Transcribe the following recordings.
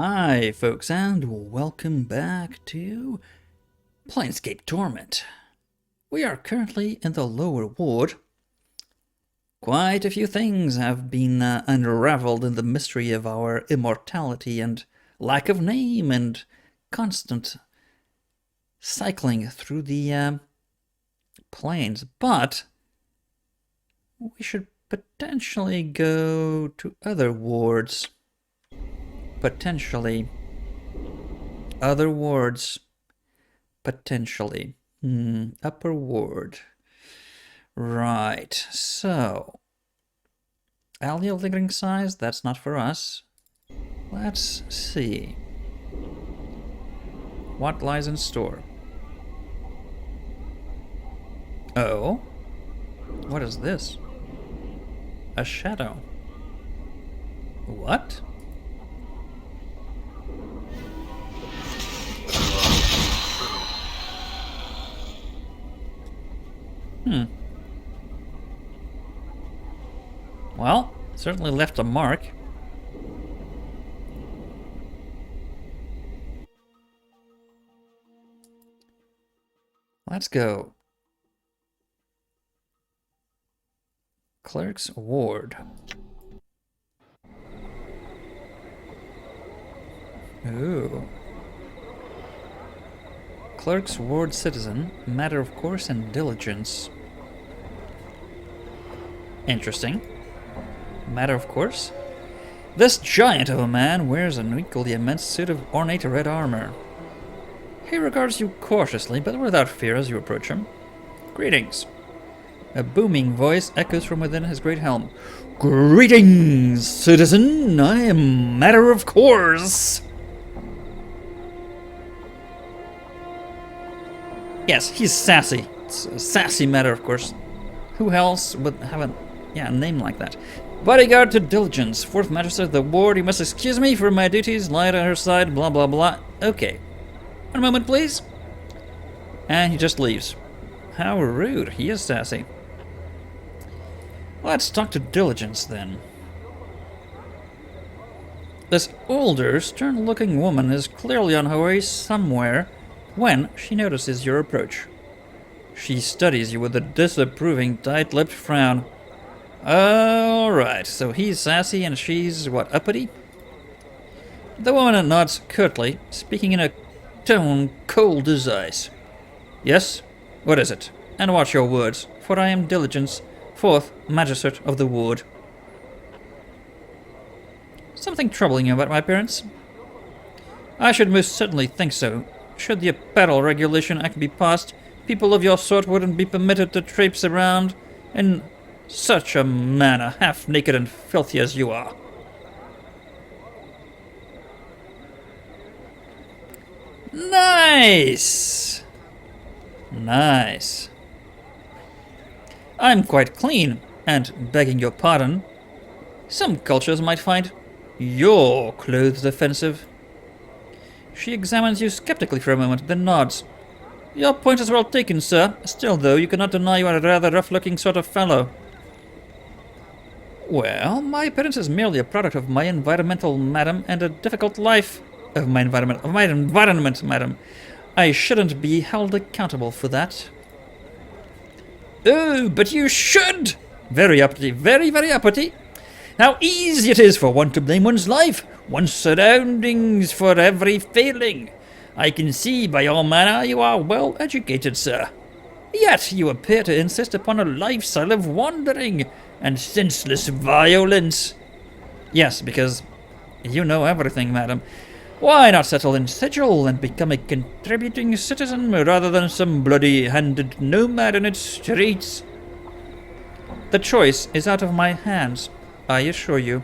Hi, folks, and welcome back to Planescape Torment. We are currently in the lower ward. Quite a few things have been unraveled in the mystery of our immortality and lack of name and constant cycling through the planes. But we should potentially go to other wards. Potentially. Other wards. Potentially. Upper ward. Right. So. Alley of Lingering Size, that's not for us. Let's see. What lies in store? Oh? What is this? A shadow. What? Well, certainly left a mark. Let's go. Clerk's Ward. Ooh. Clerk's Ward Citizen, matter of course and diligence. Interesting. Matter of course. This giant of a man wears an equally immense suit of ornate red armor. He regards you cautiously, but without fear as you approach him. Greetings. A booming voice echoes from within his great helm. Greetings, citizen. I am matter of course. Yes, he's sassy. It's a sassy matter, of course. Who else would have a name like that? Bodyguard to diligence. Fourth magistrate of the ward. You must excuse me for my duties. Lie at her side. Blah, blah, blah. Okay. One moment, please. And he just leaves. How rude. He is sassy. Let's talk to diligence, then. This older, stern-looking woman is clearly on her way somewhere when she notices your approach. She studies you with a disapproving, tight-lipped frown. Alright, so he's sassy and she's, what, uppity? The woman nods curtly, speaking in a tone cold as ice. Yes? What is it? And watch your words, for I am Diligence, fourth magistrate of the ward. Something troubling you about my appearance? I should most certainly think so. Should the Apparel Regulation Act be passed, people of your sort wouldn't be permitted to traipse around in such a manner, half naked and filthy as you are. Nice! Nice. I'm quite clean, and begging your pardon, some cultures might find your clothes offensive. She examines you skeptically for a moment, then nods. Your point is well taken, sir. Still, though, you cannot deny you are a rather rough-looking sort of fellow. Well, my appearance is merely a product of my environmental, madam, and a difficult life of my environment, madam. I shouldn't be held accountable for that. Oh, but you should! Very uppity, very, very uppity. How easy it is for one to blame one's life, one's surroundings for every failing. I can see by your manner you are well educated, sir. Yet you appear to insist upon a lifestyle of wandering and senseless violence. Yes, because you know everything, madam. Why not settle in sigil and become a contributing citizen rather than some bloody-handed nomad in its streets? The choice is out of my hands, I assure you.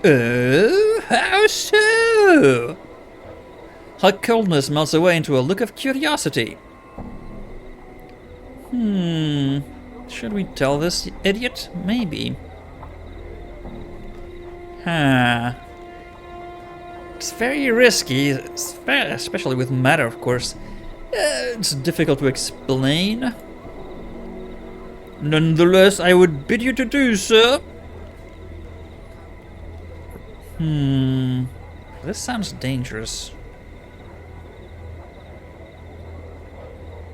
Oh, how so? Her coldness melts away into a look of curiosity. Should we tell this idiot? Maybe. It's very risky, especially with matter, of course. It's difficult to explain. Nonetheless, I would bid you to do, sir. This sounds dangerous.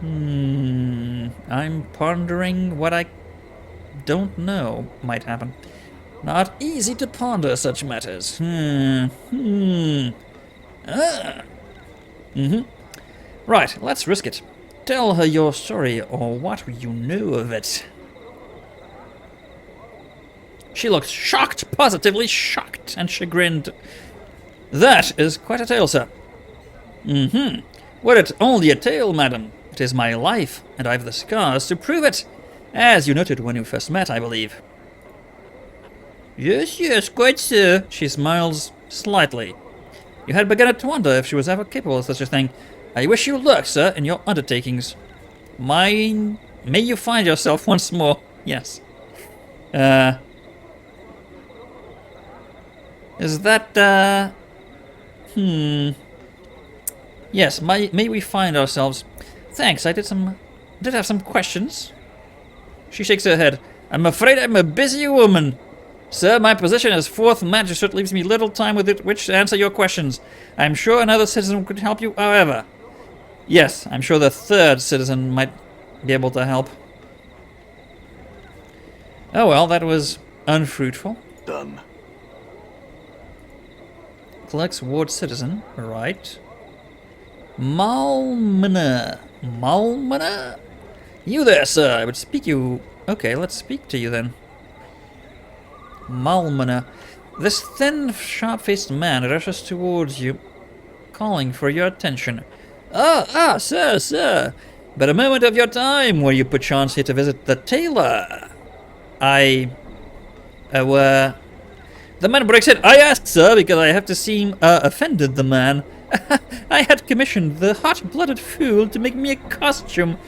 I'm pondering what I don't know might happen. Not easy to ponder such matters. Right, let's risk it. Tell her your story, or what you know of it. She looks shocked, positively shocked, and chagrined. That is quite a tale, sir. Were it only a tale, madam, it is my life, and I've the scars to prove it, as you noted when you first met, I believe. Yes, quite so. She smiles slightly. You had begun to wonder if she was ever capable of such a thing. I wish you luck, sir, in your undertakings. May you find yourself once more. Yes. Is that, Yes, may we find ourselves... Thanks, I did have some questions. She shakes her head. I'm afraid I'm a busy woman. Sir, my position as fourth magistrate leaves me little time with which to answer your questions. I'm sure another citizen could help you, however. Yes, I'm sure the third citizen might be able to help. Oh well, that was unfruitful. Done. Collects ward citizen, right. Malmana. You there, sir, I would speak you... Okay, let's speak to you then. Malmana. This thin, sharp-faced man rushes towards you, calling for your attention. Sir. But a moment of your time, were you perchance here to visit the tailor? The man breaks in. I asked, sir, because I have to seem offended the man. I had commissioned the hot-blooded fool to make me a costume,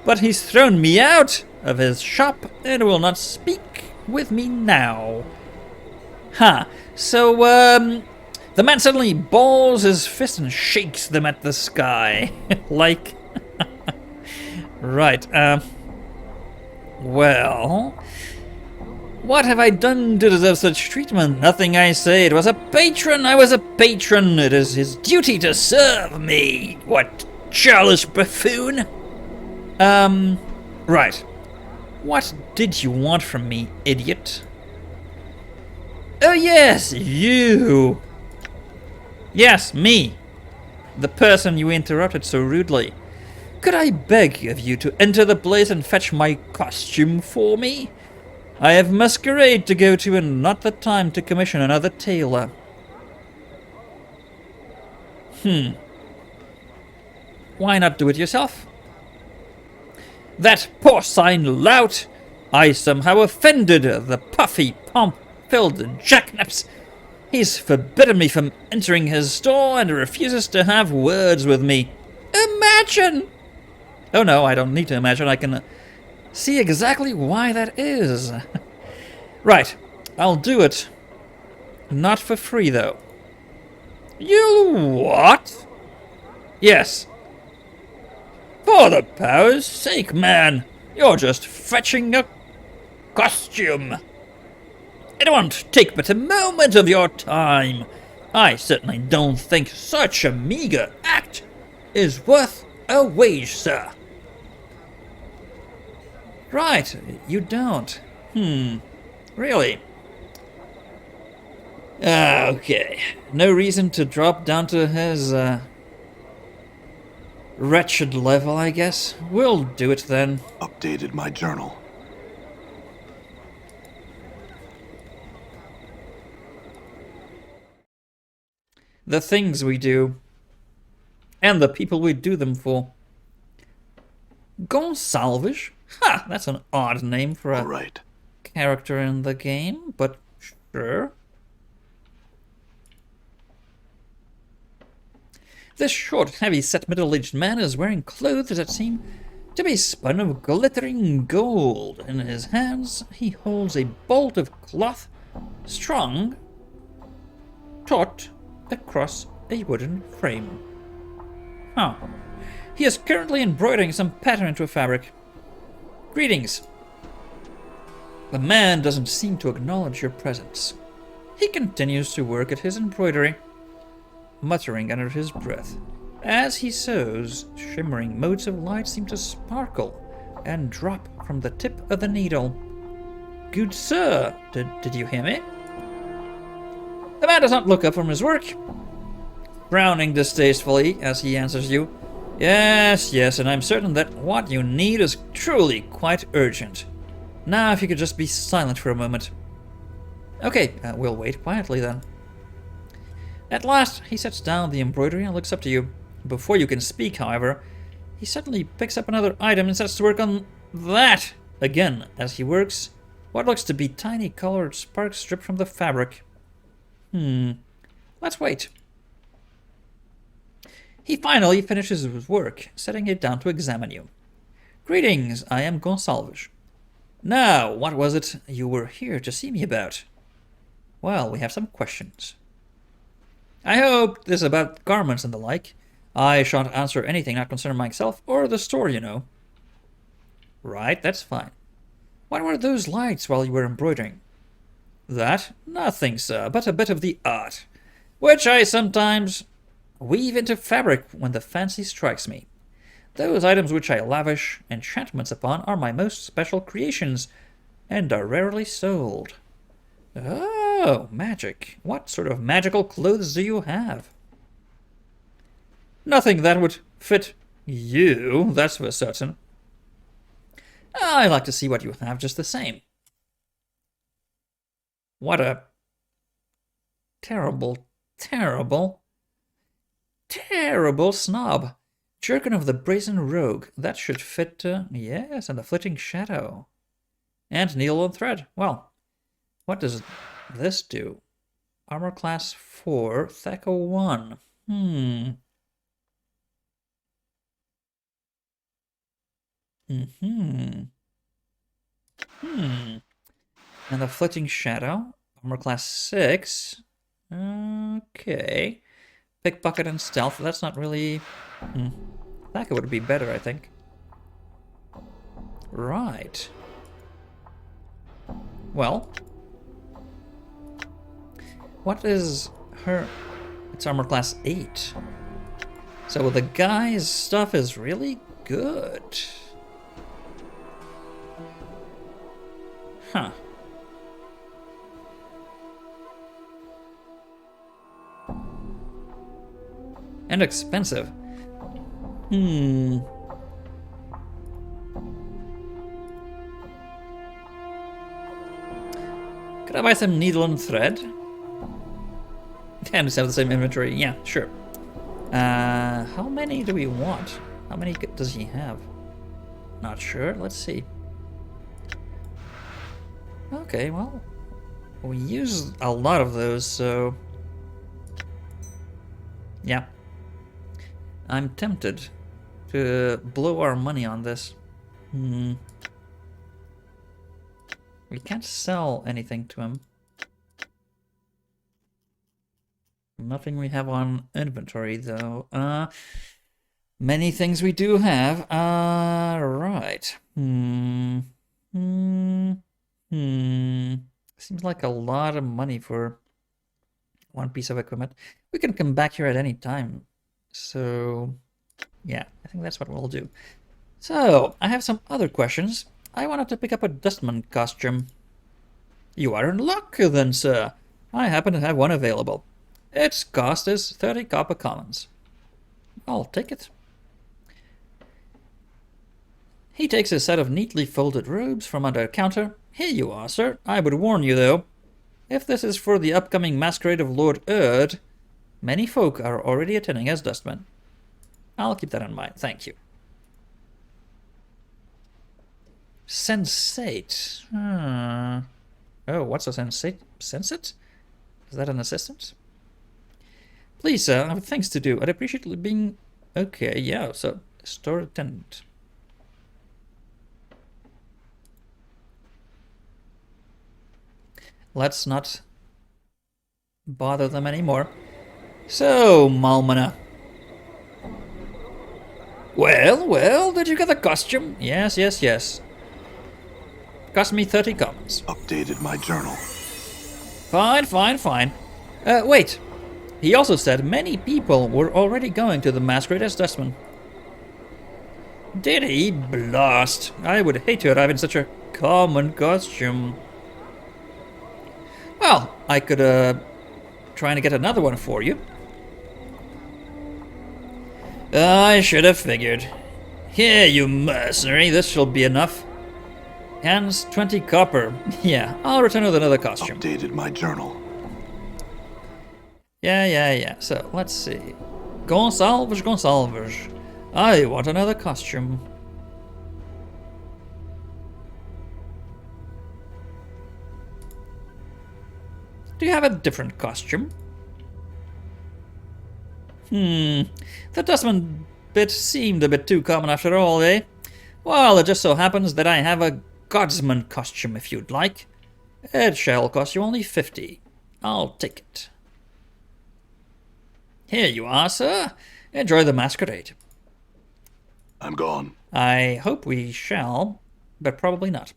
but he's thrown me out of his shop and will not speak with me now. So, the man suddenly balls his fist and shakes them at the sky. Like... Right, well... What have I done to deserve such treatment? Nothing, I say. It was a patron. I was a patron. It is his duty to serve me. What churlish buffoon. Right. What did you want from me, idiot? Oh, yes, you. Yes, me. The person you interrupted so rudely. Could I beg of you to enter the place and fetch my costume for me? I have masquerade to go to and not the time to commission another tailor. Why not do it yourself? That porcine lout! I somehow offended the puffy, pomp-filled jackanapes. He's forbidden me from entering his store and refuses to have words with me. Imagine! Oh no, I don't need to imagine. I can... see exactly why that is. Right, I'll do it. Not for free, though. You what? Yes. For the power's sake, man. You're just fetching a costume. It won't take but a moment of your time. I certainly don't think such a meager act is worth a wage, sir. Right, you don't. Really? Okay. No reason to drop down to his, wretched level, I guess. We'll do it then. Updated my journal. The things we do. And the people we do them for. Gonsalvage? Ha! That's an odd name for a character in the game, but sure. This short, heavy-set, middle-aged man is wearing clothes that seem to be spun of glittering gold. In his hands, he holds a bolt of cloth strung taut across a wooden frame. He is currently embroidering some pattern into a fabric. Greetings. The man doesn't seem to acknowledge your presence. He continues to work at his embroidery, muttering under his breath. As he sews, shimmering motes of light seem to sparkle and drop from the tip of the needle. Good sir, did you hear me? The man does not look up from his work, frowning distastefully as he answers you. Yes, yes, and I'm certain that what you need is truly quite urgent. Now, if you could just be silent for a moment. Okay, we'll wait quietly then. At last, he sets down the embroidery and looks up to you. Before you can speak, however, he suddenly picks up another item and sets to work on that again. As he works, what looks to be tiny colored sparks drip from the fabric. Let's wait. He finally finishes his work, setting it down to examine you. Greetings, I am Gonsalves. Now, what was it you were here to see me about? Well, we have some questions. I hope this is about garments and the like. I shan't answer anything not concerning myself or the store, you know. Right, that's fine. What were those lights while you were embroidering? That? Nothing, sir, but a bit of the art, which I sometimes weave into fabric when the fancy strikes me. Those items which I lavish enchantments upon are my most special creations, and are rarely sold. Oh, magic. What sort of magical clothes do you have? Nothing that would fit you, that's for certain. I like to see what you have just the same. What a terrible, terrible, terrible snob. Jerkin of the Brazen Rogue. That should fit, yes, and the Flitting Shadow. And Needle and Thread. Well, what does this do? Armor class 4, Thaco 1. And the Flitting Shadow, armor class 6. Okay. Pickpocket and stealth, that's not really... That would be better, I think. Right. Well. What is her... It's armor class 8. So the guy's stuff is really good. Huh. And expensive. Could I buy some needle and thread? And just have the same inventory. Yeah, sure. How many do we want? How many does he have? Not sure. Let's see. Okay, well, we use a lot of those, so... Yeah. I'm tempted to blow our money on this. We can't sell anything to him. Nothing we have on inventory, though. Many things we do have. Right. Seems like a lot of money for one piece of equipment. We can come back here at any time. So, yeah, I think that's what we'll do. So, I have some other questions. I wanted to pick up a dustman costume. You are in luck, then, sir. I happen to have one available. Its cost is 30 copper commons. I'll take it. He takes a set of neatly folded robes from under a counter. Here you are, sir. I would warn you, though. If this is for the upcoming masquerade of Lord Erd, many folk are already attending as dustmen. I'll keep that in mind. Thank you. Sensate. Oh, what's a sensate? Sensate? Is that an assistant? Please, sir, I have things to do. I'd appreciate it being... Okay, yeah, so store attendant. Let's not bother them anymore. So, Malmana. Well, did you get the costume? Yes. Cost me 30 commons. Updated my journal. Fine, fine, fine. Wait. He also said many people were already going to the masquerade as dustmen. Did he? Blast. I would hate to arrive in such a common costume. Well, I could, try and get another one for you. I should have figured. Here, you mercenary, this shall be enough. Hands 20 copper. Yeah, I'll return with another costume. Updated my journal. Yeah. So, let's see. Gonsalves. I want another costume. Do you have a different costume? The dustman bit seemed a bit too common after all, eh? Well, it just so happens that I have a Godsman costume if you'd like. It shall cost you only 50. I'll take it. Here you are, sir. Enjoy the masquerade. I'm gone. I hope we shall, but probably not.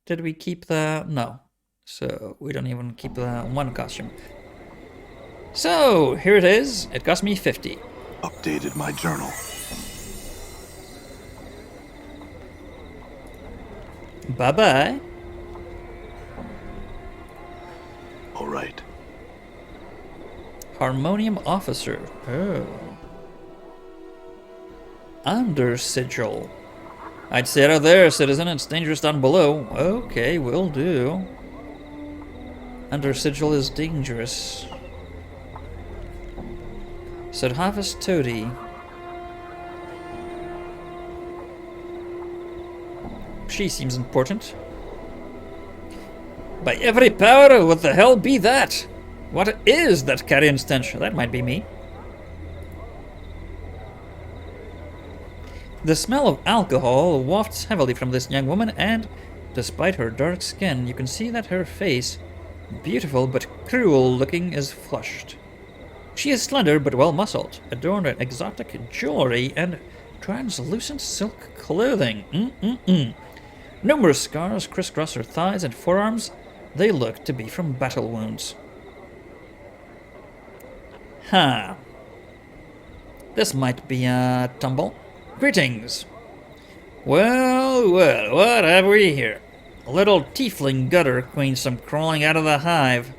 Did we keep the... No. So, we don't even keep the one costume. So, here it is. It cost me 50. Updated my journal. Bye-bye. All right. Harmonium Officer. Oh. Under sigil. I'd say it out there, citizen. It's dangerous down below. Okay, will do. Under sigil is dangerous. Said Harvest Toady. She seems important. By every power, what the hell be that? What is that carrion stench? That might be me. The smell of alcohol wafts heavily from this young woman, and despite her dark skin, you can see that her face, beautiful but cruel looking, is flushed. She is slender but well-muscled, adorned in exotic jewelry and translucent silk clothing. Numerous scars crisscross her thighs and forearms. They look to be from battle wounds. Huh. This might be a tumble. Greetings. Well, what have we here? A little tiefling gutter queen some crawling out of the hive.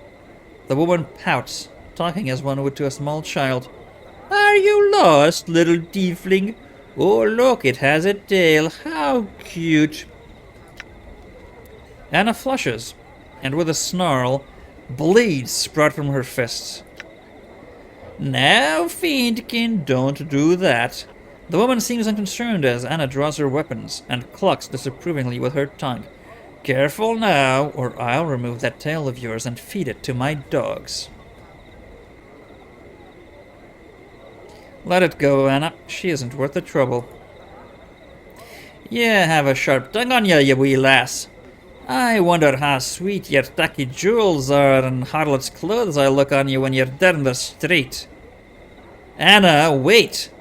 The woman pouts, talking as one would to a small child. Are you lost, little tiefling? Oh, look, it has a tail. How cute. Anna flushes, and with a snarl, blades sprout from her fists. Now, fiendkin, don't do that. The woman seems unconcerned as Anna draws her weapons and clucks disapprovingly with her tongue. Careful now, or I'll remove that tail of yours and feed it to my dogs. Let it go, Anna. She isn't worth the trouble. Yeah, have a sharp tongue on ya, you wee lass. I wonder how sweet your tacky jewels are and harlot's clothes I look on you when you're dead in the street. Anna, wait!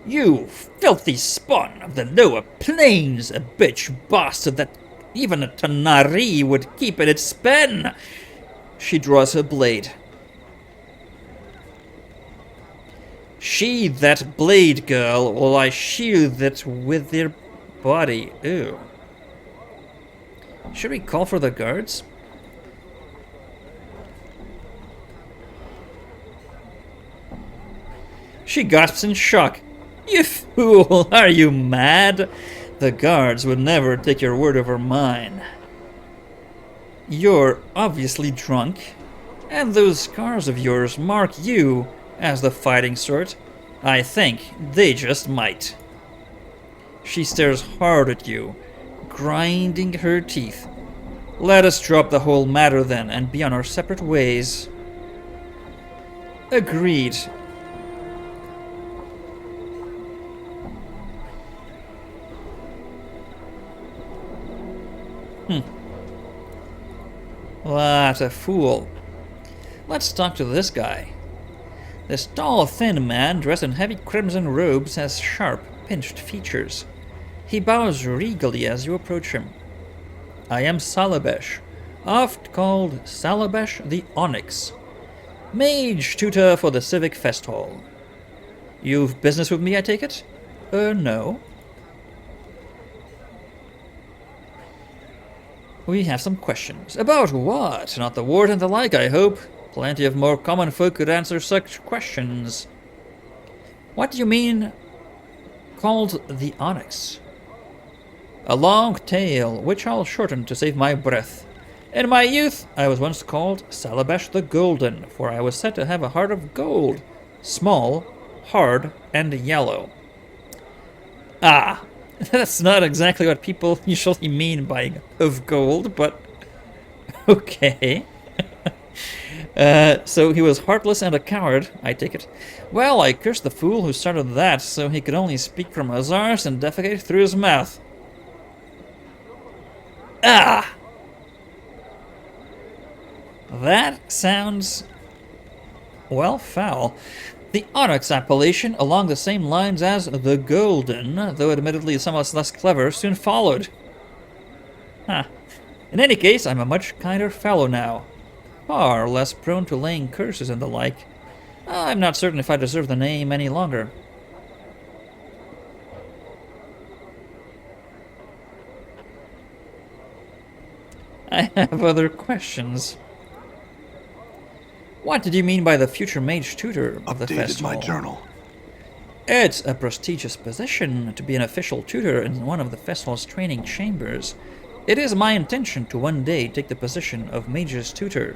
You filthy spawn of the lower plains, a bitch bastard that even a Tanari would keep in its pen! She draws her blade. Sheathe that blade, girl, while I sheathe it with your body. Ew. Should we call for the guards? She gasps in shock. You fool! Are you mad? The guards would never take your word over mine. You're obviously drunk, and those scars of yours mark you as the fighting sort. I think they just might. She stares hard at you, grinding her teeth. Let us drop the whole matter then and be on our separate ways. Agreed. What a fool. Let's talk to this guy. This tall, thin man, dressed in heavy crimson robes, has sharp, pinched features. He bows regally as you approach him. I am Salabesh, oft called Salabesh the Onyx, mage tutor for the Civic Fest Hall. You've business with me, I take it? No. We have some questions. About what? Not the ward and the like, I hope. Plenty of more common folk could answer such questions. What do you mean called the Onyx? A long tale, which I'll shorten to save my breath. In my youth, I was once called Salabesh the Golden, for I was said to have a heart of gold, small, hard, and yellow. Ah, that's not exactly what people usually mean by of gold, but okay. So he was heartless and a coward, I take it. Well, I cursed the fool who started that, so he could only speak from his arse and defecate through his mouth. Ah! That sounds, well, foul. The Onyx appellation, along the same lines as the Golden, though admittedly somewhat less clever, soon followed. Huh. In any case, I'm a much kinder fellow now. Far less prone to laying curses and the like. I'm not certain if I deserve the name any longer. I have other questions. What did you mean by the future mage tutor of the festival? Updated my journal. It's a prestigious position to be an official tutor in one of the festival's training chambers. It is my intention to one day take the position of mage's tutor.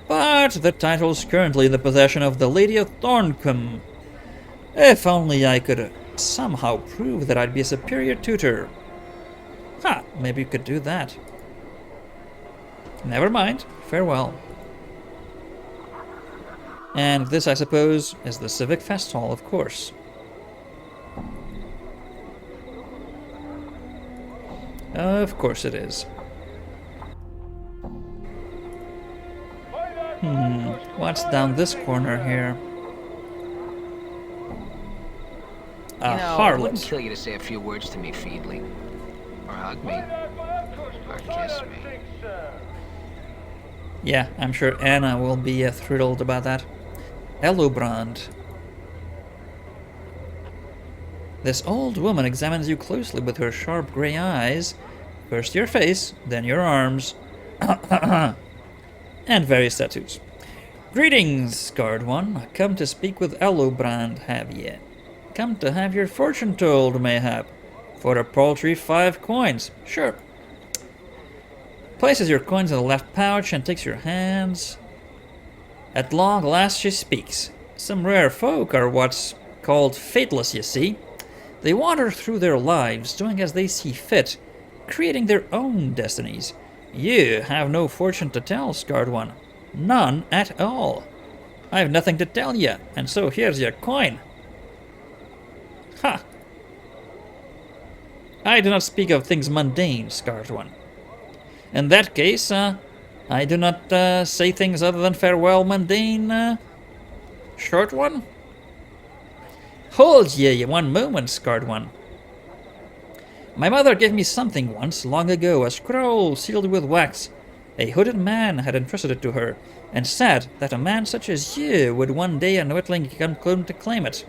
But the title is currently in the possession of the Lady of Thorncombe. If only I could somehow prove that I'd be a superior tutor. Ha, maybe you could do that. Never mind. Farewell. And this, I suppose, is the Civic Fest Hall, of course. Of course it is. What's down this corner here? A harlot. It wouldn't kill you to say a few words to me, Feedly. Or hug me. Or kiss me. Yeah, I'm sure Anna will be thrilled about that. Elobrand. This old woman examines you closely with her sharp gray eyes. First your face, then your arms. And various tattoos. Greetings, scarred one. Come to speak with Elobrand, have ye? Come to have your fortune told, mayhap. For a paltry 5 coins. Sure. Places your coins in the left pouch and takes your hands. At long last she speaks. Some rare folk are what's called fateless, you see. They wander through their lives, doing as they see fit, creating their own destinies. You have no fortune to tell, scarred one. None at all. I have nothing to tell you, and so here's your coin. Ha! I do not speak of things mundane, scarred one. In that case, I do not say things other than farewell, mundane, short one. Hold ye one moment, scarred one. My mother gave me something once, long ago, a scroll sealed with wax. A hooded man had entrusted it to her, and said that a man such as you would one day unwittingly come to claim it.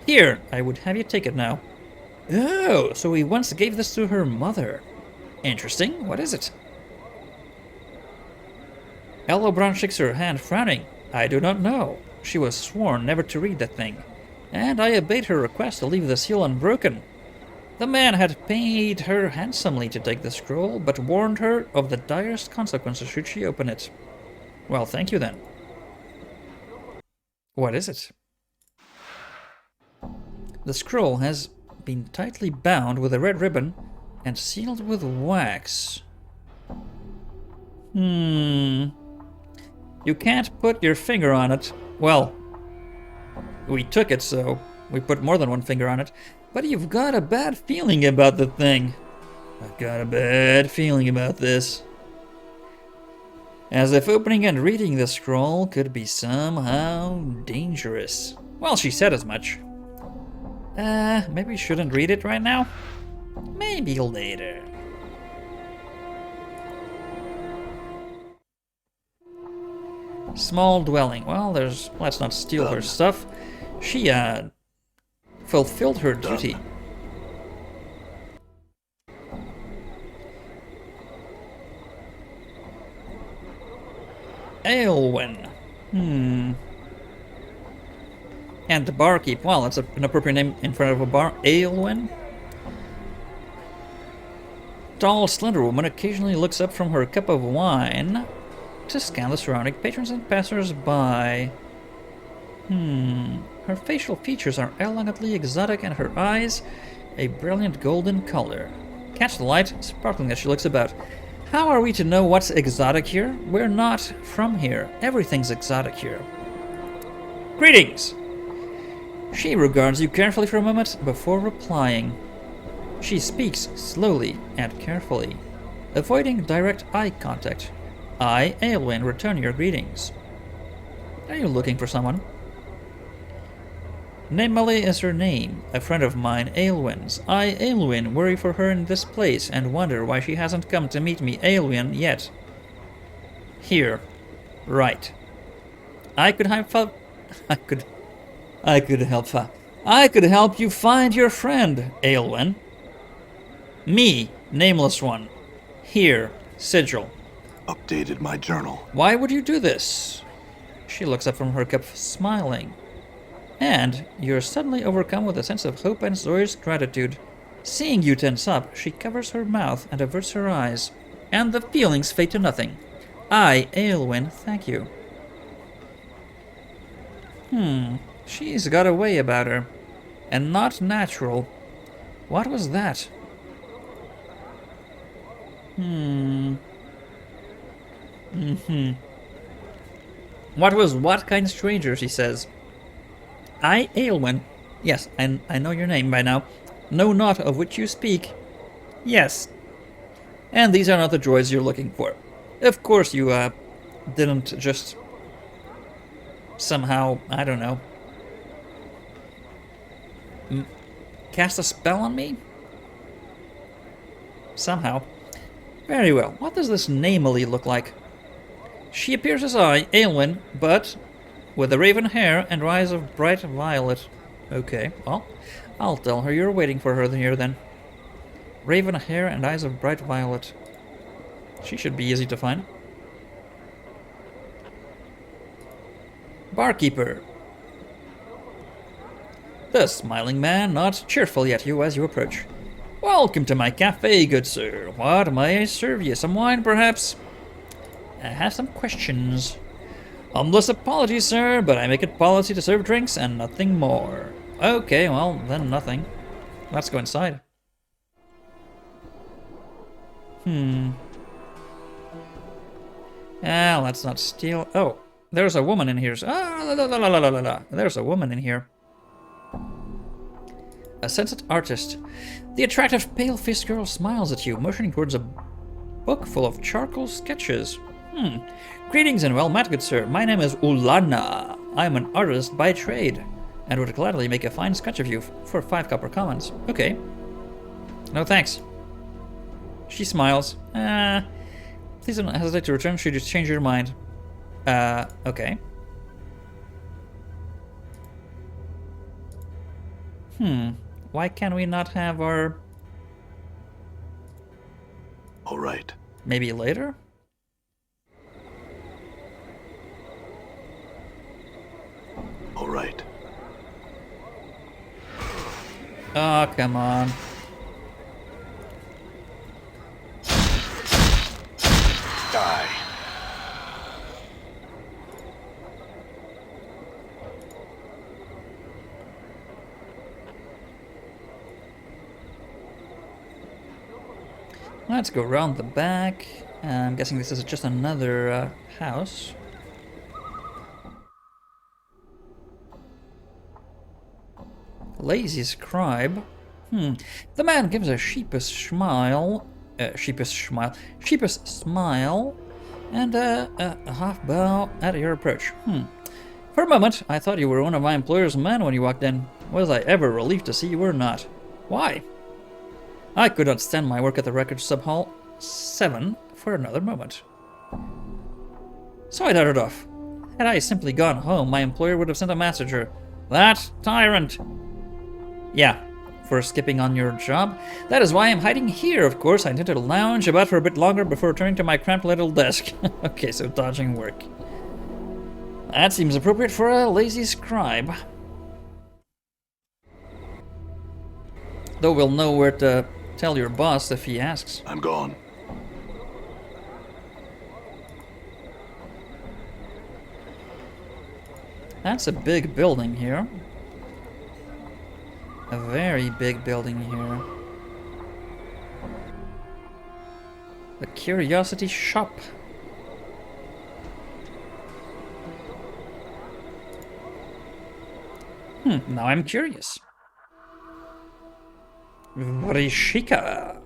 Here, I would have you take it now. Oh, so he once gave this to her mother. Interesting. What is it? Elobrand shakes her hand, frowning. I do not know. She was sworn never to read that thing, and I obeyed her request to leave the seal unbroken. The man had paid her handsomely to take the scroll, but warned her of the direst consequences should she open it. Well, thank you then. What is it? The scroll has been tightly bound with a red ribbon and sealed with wax. You can't put your finger on it. Well, we took it, so we put more than one finger on it. But you've got a bad feeling about the thing. I've got a bad feeling about this. As if opening and reading the scroll could be somehow dangerous. Well, she said as much. Maybe we shouldn't read it right now? Maybe later. Small dwelling. Well, let's not steal her stuff. She, fulfilled her duty. Aylwin. And the barkeep. Well, that's an appropriate name in front of a bar. Aylwin. Tall, slender woman occasionally looks up from her cup of wine to scan the surrounding patrons and passers-by. Her facial features are elegantly exotic and her eyes a brilliant golden color. Catch the light, sparkling as she looks about. How are we to know what's exotic here? We're not from here. Everything's exotic here. Greetings! She regards you carefully for a moment before replying. She speaks slowly and carefully, avoiding direct eye contact. I, Aylwin, return your greetings. Are you looking for someone? Namely is her name, a friend of mine, Aylwin's. I, Aylwin, worry for her in this place and wonder why she hasn't come to meet me, Aylwin, yet. Here. Right. I could help you find your friend, Aylwin. Me, nameless one. Here, sigil. Updated my journal. Why would you do this? She looks up from her cup, smiling. And you're suddenly overcome with a sense of hope and joyous gratitude. Seeing you tense up, she covers her mouth and averts her eyes, and the feelings fade to nothing. I, Aylwin, thank you. She's got a way about her, and not natural. What was that? What was what kind stranger, she says. I, Aylwin, yes, I know your name by now, know not of which you speak. Yes, and these are not the joys you're looking for. Of course you, didn't just somehow, I don't know, cast a spell on me? Somehow. Very well, what does this namely look like? She appears as I, Aylwin, but with the raven hair and eyes of bright violet. Okay, well, I'll tell her you're waiting for her here then. Raven hair and eyes of bright violet. She should be easy to find. Barkeeper. The smiling man nods cheerfully at you as you approach. Welcome to my cafe, good sir. What may I serve you? Some wine, perhaps? I have some questions. Humblest apologies, sir, but I make it policy to serve drinks and nothing more. Okay, well, then nothing. Let's go inside. Let's not steal. Oh, there's a woman in here. There's a woman in here. A sensate artist. The attractive pale-faced girl smiles at you, motioning towards a book full of charcoal sketches. Greetings and well met, good sir. My name is Ulana. I am an artist by trade, and would gladly make a fine sketch of you for 5 copper commons. Okay. No thanks. She smiles. Please don't hesitate to return should you change your mind. Okay. Why can we not have our... All right. Maybe later? All right. Oh, come on. Die. Let's go around the back. I'm guessing this is just another house. Lazy scribe. The man gives a sheepish smile, and a half bow at your approach. For a moment, I thought you were one of my employer's men when you walked in. Was I ever relieved to see you were not? Why? I could not stand my work at the record sub-hall 7 for another moment. So I darted off. Had I simply gone home, my employer would have sent a messenger. That tyrant! Yeah, for skipping on your job. That is why I'm hiding here, of course. I intend to lounge about for a bit longer before returning to my cramped little desk. Okay, so dodging work. That seems appropriate for a lazy scribe. Though we'll know where to tell your boss if he asks. I'm gone. That's a big building here. A very big building here. The Curiosity Shoppe. Now I'm curious. Vrishika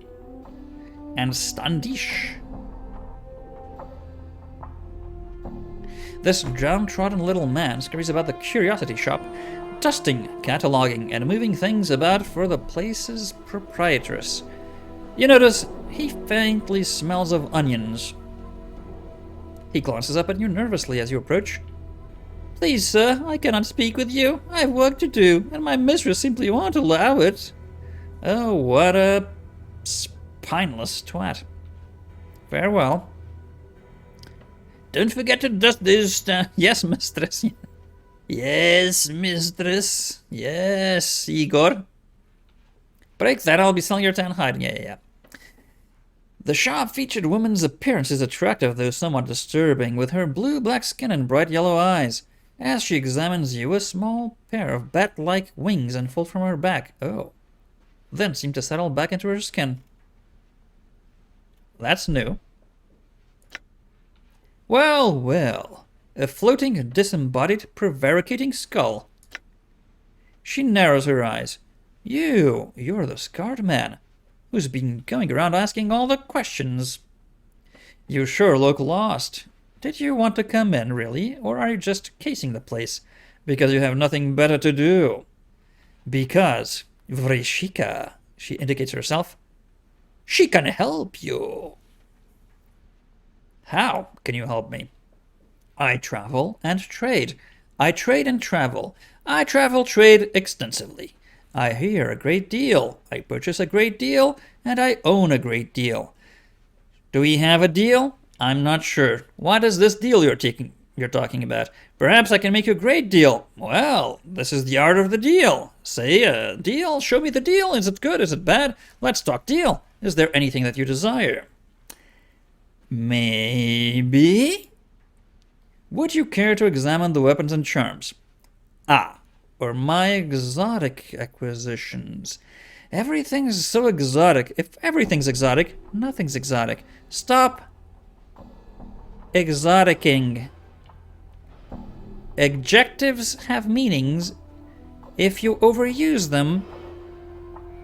and Standish. This downtrodden little man scurries about the Curiosity Shop, dusting, cataloging, and moving things about for the place's proprietress. You notice he faintly smells of onions. He glances up at you nervously as you approach. Please, sir, I cannot speak with you. I have work to do, and my mistress simply won't allow it. Oh, what a spineless twat. Farewell. Don't forget to dust this. Yes, mistress. Yes, mistress. Yes, Igor. Break that, I'll be selling your tan hide. Yeah. The shop featured woman's appearance is attractive, though somewhat disturbing, with her blue-black skin and bright yellow eyes. As she examines you, a small pair of bat-like wings unfold from her back. Oh. Then seem to settle back into her skin. That's new. Well, well. A floating, disembodied, prevaricating skull. She narrows her eyes. You're the scarred man, who's been going around asking all the questions. You sure look lost. Did you want to come in, really, or are you just casing the place because you have nothing better to do? Because Vrishika, she indicates herself, she can help you. How can you help me? I travel and trade. I trade and travel. I travel, trade extensively. I hear a great deal. I purchase a great deal, and I own a great deal. Do we have a deal? I'm not sure. What is this deal you're talking about? Perhaps I can make you a great deal. Well, this is the art of the deal. Say a deal. Show me the deal. Is it good? Is it bad? Let's talk deal. Is there anything that you desire? Maybe. Would you care to examine the weapons and charms? Or my exotic acquisitions. Everything's so exotic. If everything's exotic, nothing's exotic. Stop exoticking. Adjectives have meanings if you overuse them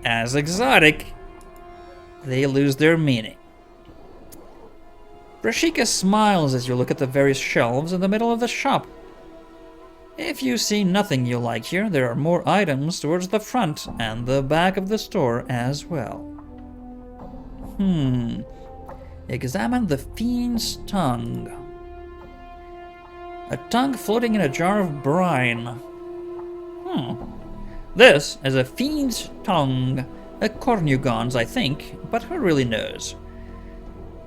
as exotic. They lose their meaning. Vrishika smiles as you look at the various shelves in the middle of the shop. If you see nothing you like here, there are more items towards the front and the back of the store as well. Examine the fiend's tongue. A tongue floating in a jar of brine. This is a fiend's tongue. A cornugon's, I think, but who really knows?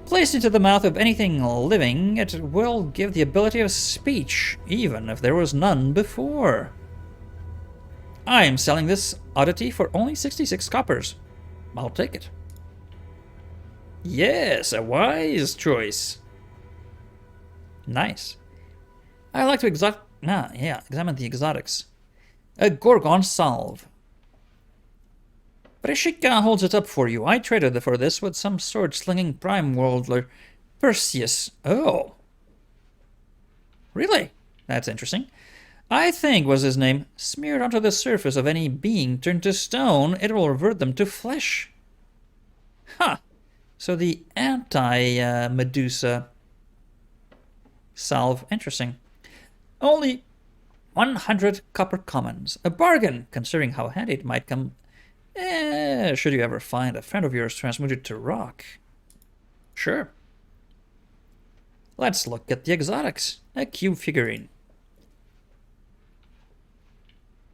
Placed into the mouth of anything living, it will give the ability of speech, even if there was none before. I am selling this oddity for only 66 coppers. I'll take it. Yes, a wise choice. Nice. I like to examine the exotics. A Gorgon salve. Vrishika holds it up for you. I traded for this with some sword-slinging prime worldler, Perseus. Oh. Really? That's interesting. I think was his name. Smeared onto the surface of any being turned to stone, it will revert them to flesh. So the anti-Medusa salve. Interesting. Only 100 copper commons. A bargain, considering how handy it might come Should you ever find a friend of yours transmuted to rock? Sure. Let's look at the exotics. A cube figurine.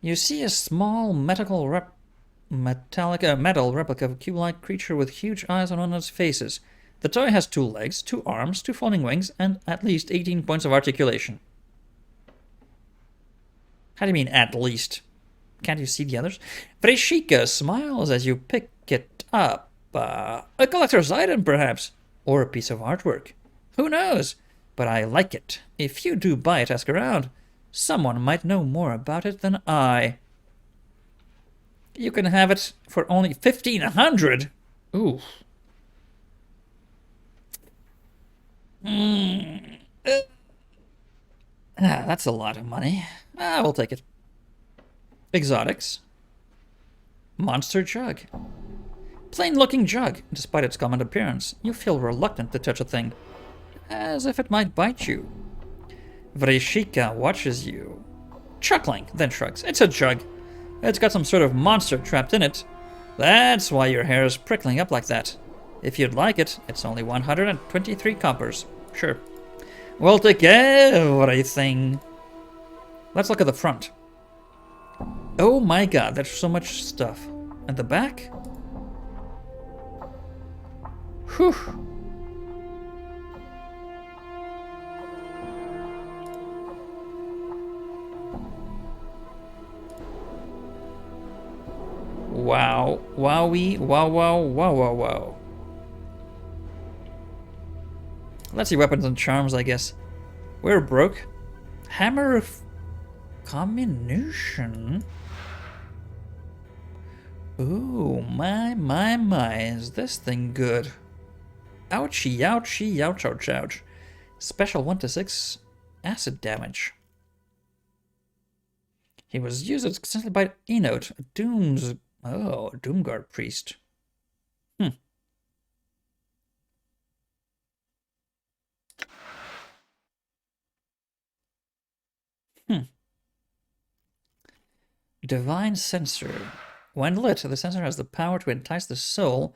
You see a small metal replica of a cube-like creature with huge eyes on one of its faces. The toy has 2 legs, 2 arms, 2 folding wings, and at least 18 points of articulation. How do you mean, at least? Can't you see the others? Vreshika smiles as you pick it up. A collector's item, perhaps? Or a piece of artwork. Who knows? But I like it. If you do buy it, ask around. Someone might know more about it than I. You can have it for only 1,500. Ooh. That's a lot of money. We'll take it. Exotics. Monster jug. Plain-looking jug. Despite its common appearance, you feel reluctant to touch a thing, as if it might bite you. Vreshika watches you, chuckling, then shrugs. It's a jug. It's got some sort of monster trapped in it. That's why your hair is prickling up like that. If you'd like it, it's only 123 coppers. Sure. We'll take everything. Let's look at the front. Oh my god, there's so much stuff. At the back? Whew. Wow. Wowie. Wow, wow, wow, wow, wow. Let's see weapons and charms, I guess. We're broke. Hammer of comminution. Ooh, my. Is this thing good? Ouchie, ouchie, ouch, ouch, ouch. Special 1-6 acid damage. He was used extensively by Enote, a Doomguard priest. Divine Censer. When lit, the censer has the power to entice the soul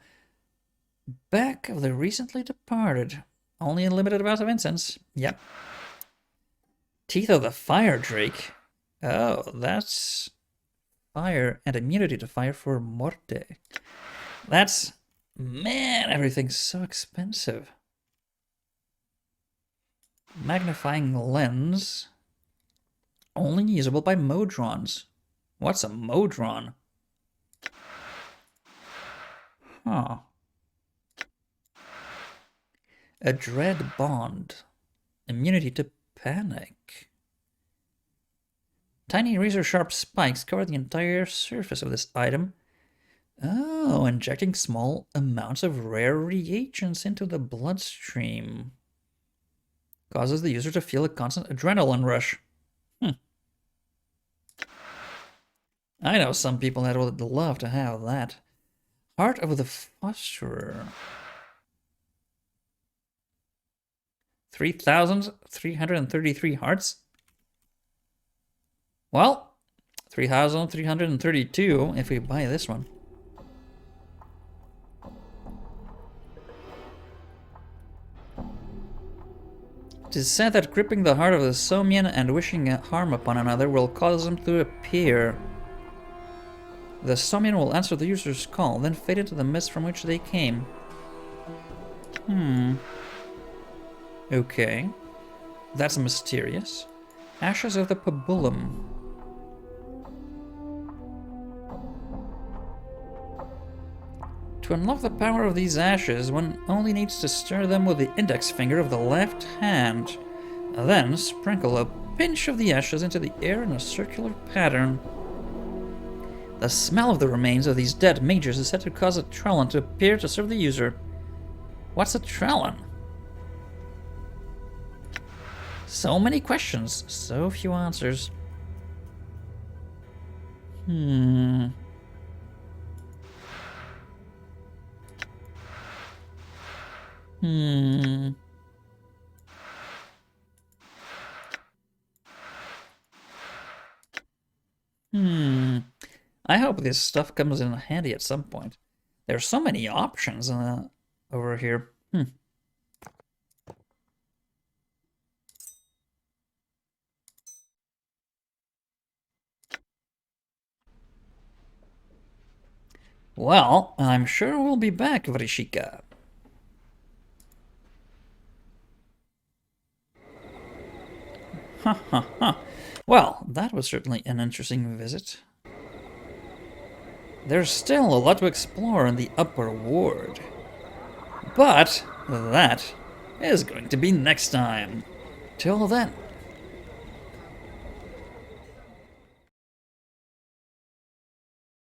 back of the recently departed. Only a limited amount of incense. Yep. Teeth of the Fire Drake. Oh, that's fire and immunity to fire for Morte. That's... Man, everything's so expensive. Magnifying lens. Only usable by Modrons. What's a Modron? Huh. A Dread Bond. Immunity to panic. Tiny razor-sharp spikes cover the entire surface of this item. Oh, injecting small amounts of rare reagents into the bloodstream. Causes the user to feel a constant adrenaline rush. I know some people that would love to have that. Heart of the Fosterer. 3,333 hearts? Well, 3,332 if we buy this one. It is said that gripping the heart of the Somian and wishing harm upon another will cause them to appear. The Somian will answer the user's call, then fade into the mist from which they came. Okay. That's mysterious. Ashes of the Pabulum. To unlock the power of these ashes, one only needs to stir them with the index finger of the left hand. Then sprinkle a pinch of the ashes into the air in a circular pattern. The smell of the remains of these dead mages is said to cause a Trellin to appear to serve the user. What's a Trellin? So many questions, so few answers. I hope this stuff comes in handy at some point. There's so many options over here. Well, I'm sure we'll be back, Vrishika. Ha ha ha. Well, that was certainly an interesting visit. There's still a lot to explore in the upper ward. But that is going to be next time. Till then,